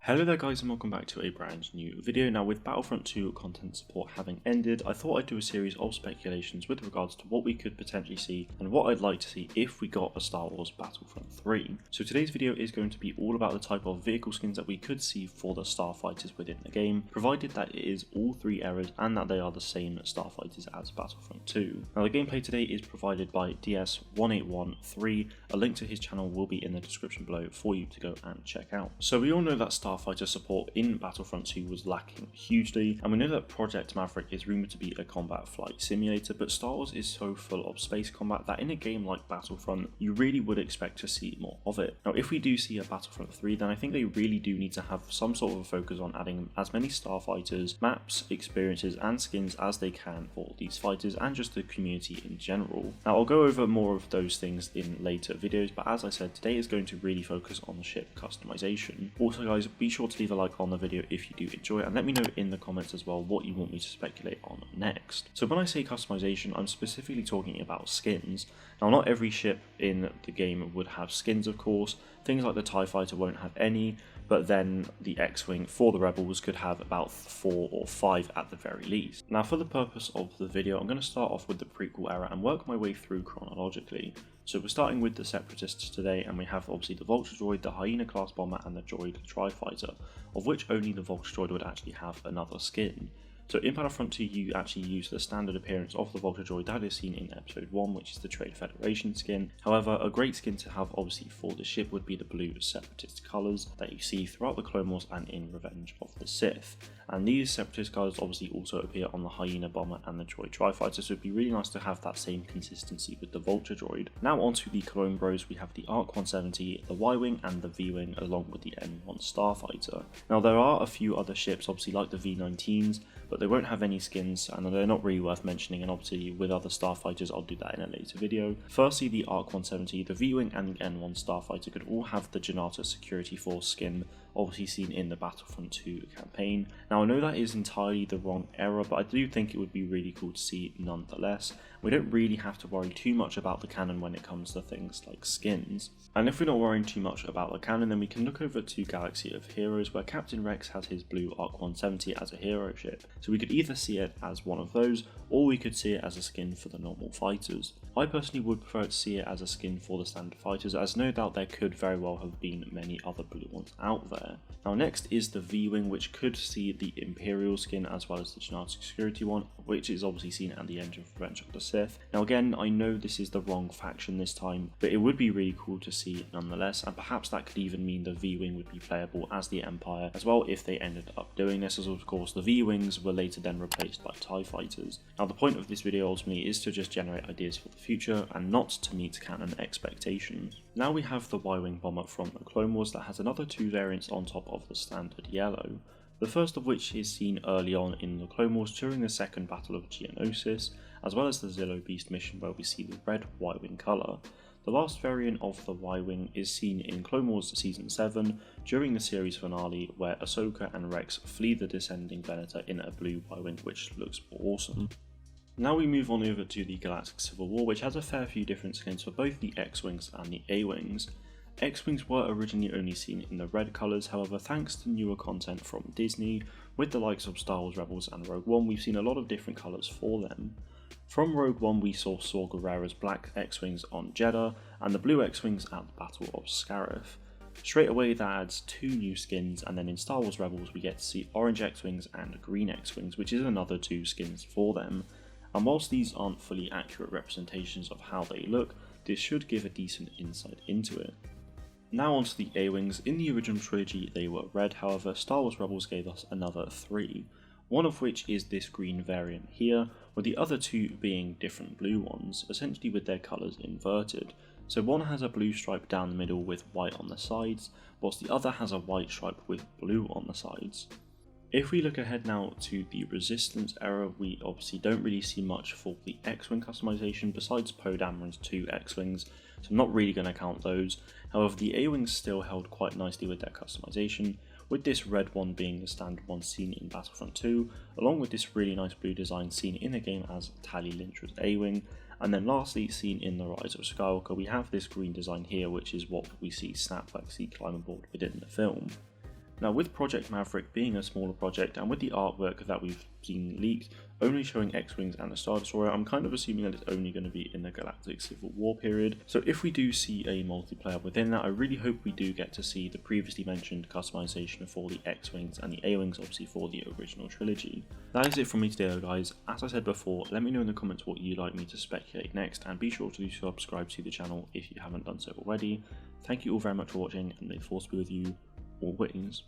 Hello there guys and welcome back to a brand new video. Now with Battlefront 2 content support having ended, I thought I'd do a series of speculations with regards to what we could potentially see and what I'd like to see if we got a Star Wars Battlefront 3. So today's video is going to be all about the type of vehicle skins that we could see for the starfighters within the game, provided that it is all three eras and that they are the same starfighters as Battlefront 2. Now the gameplay today is provided by DS1813, a link to his channel will be in the description below for you to go and check out. So we all know that starfighter support in Battlefront 2 was lacking hugely, and we know that Project Maverick is rumoured to be a combat flight simulator, but Star Wars is so full of space combat that in a game like Battlefront, you really would expect to see more of it. Now if we do see a Battlefront 3, then I think they really do need to have some sort of a focus on adding as many starfighters, maps, experiences and skins as they can for these fighters and just the community in general. Now I'll go over more of those things in later videos, but as I said, today is going to really focus on the ship customization. Also guys, be sure to leave a like on the video if you do enjoy it, and let me know in the comments as well what you want me to speculate on next. So when I say customization, I'm specifically talking about skins. Now not every ship in the game would have skins, of course. Things like the TIE Fighter won't have any, but then the X-Wing for the Rebels could have about 4 or 5 at the very least. Now for the purpose of the video, I'm going to start off with the prequel era and work my way through chronologically. So we're starting with the Separatists today, and we have obviously the Vulture Droid, the Hyena class bomber and the Droid Tri-Fighter, of which only the Vulture Droid would actually have another skin. So in Battlefront 2 you actually use the standard appearance of the Vulture Droid that is seen in Episode 1, which is the Trade Federation skin. However, a great skin to have obviously for the ship would be the blue Separatist colours that you see throughout the Clone Wars and in Revenge of the Sith. And these Separatist colours obviously also appear on the Hyena bomber and the Droid Tri-Fighter, so it'd be really nice to have that same consistency with the Vulture Droid. Now onto the Clone Bros, we have the ARC 170, the Y-Wing and the V-Wing along with the N1 Starfighter. Now there are a few other ships obviously like the V19s, but they won't have any skins and they're not really worth mentioning, and obviously with other starfighters I'll do that in a later video. Firstly, the ARC 170, the V-Wing and the N1 Starfighter could all have the Janata Security Force skin, obviously seen in the Battlefront 2 campaign. Now I know that is entirely the wrong era, but I do think it would be really cool to see nonetheless. We don't really have to worry too much about the canon when it comes to things like skins. And if we're not worrying too much about the canon, then we can look over to Galaxy of Heroes, where Captain Rex has his blue ARC 170 as a hero ship. So we could either see it as one of those, or we could see it as a skin for the normal fighters. I personally would prefer to see it as a skin for the standard fighters, as no doubt there could very well have been many other blue ones out there. Now next is the V-Wing, which could see the Imperial skin as well as the Genetic Security one, which is obviously seen at the end of Revenge of the Sith. Now again, I know this is the wrong faction this time, but it would be really cool to see it nonetheless, and perhaps that could even mean the V-Wing would be playable as the Empire as well if they ended up doing this, as of course the V-Wings were later then replaced by TIE Fighters. Now the point of this video ultimately is to just generate ideas for the future and not to meet canon expectations. Now we have the Y-Wing bomber from the Clone Wars that has another 2 variants on top of the standard yellow. The first of which is seen early on in the Clone Wars during the second Battle of Geonosis, as well as the Zillo Beast mission where we see the red Y-Wing colour. The last variant of the Y-Wing is seen in Clone Wars Season 7 during the series finale, where Ahsoka and Rex flee the descending Venator in a blue Y-Wing, which looks awesome. Now we move on over to the Galactic Civil War, which has a fair few different skins for both the X-Wings and the A-Wings. X-Wings were originally only seen in the red colours, however thanks to newer content from Disney, with the likes of Star Wars Rebels and Rogue One, we've seen a lot of different colours for them. From Rogue One we saw Saw Gerrera's black X-Wings on Jeddah, and the blue X-Wings at the Battle of Scarif. Straight away that adds 2 new skins, and then in Star Wars Rebels we get to see orange X-Wings and green X-Wings, which is another 2 skins for them. And whilst these aren't fully accurate representations of how they look, this should give a decent insight into it. Now onto the A-Wings. In the original trilogy they were red, however Star Wars Rebels gave us another 3, one of which is this green variant here, with the other 2 being different blue ones, essentially with their colours inverted. So one has a blue stripe down the middle with white on the sides, whilst the other has a white stripe with blue on the sides. If we look ahead now to the Resistance era, we obviously don't really see much for the X-Wing customization besides Poe Dameron's 2 X-Wings, so I'm not really going to count those. However, the A-Wings still held quite nicely with their customization, with this red one being the standard one seen in Battlefront 2, along with this really nice blue design seen in the game as Tali Lintra's A-Wing. And then lastly, seen in The Rise of Skywalker, we have this green design here, which is what we see Snapback see climb aboard within the film. Now, with Project Maverick being a smaller project and with the artwork that we've seen leaked only showing X-Wings and a Star Destroyer, I'm kind of assuming that it's only going to be in the Galactic Civil War period. So if we do see a multiplayer within that, I really hope we do get to see the previously mentioned customization for the X-Wings and the A-Wings, obviously for the original trilogy. That is it from me today though, guys. As I said before, let me know in the comments what you'd like me to speculate next, and be sure to subscribe to the channel if you haven't done so already. Thank you all very much for watching, and may the force be with you always.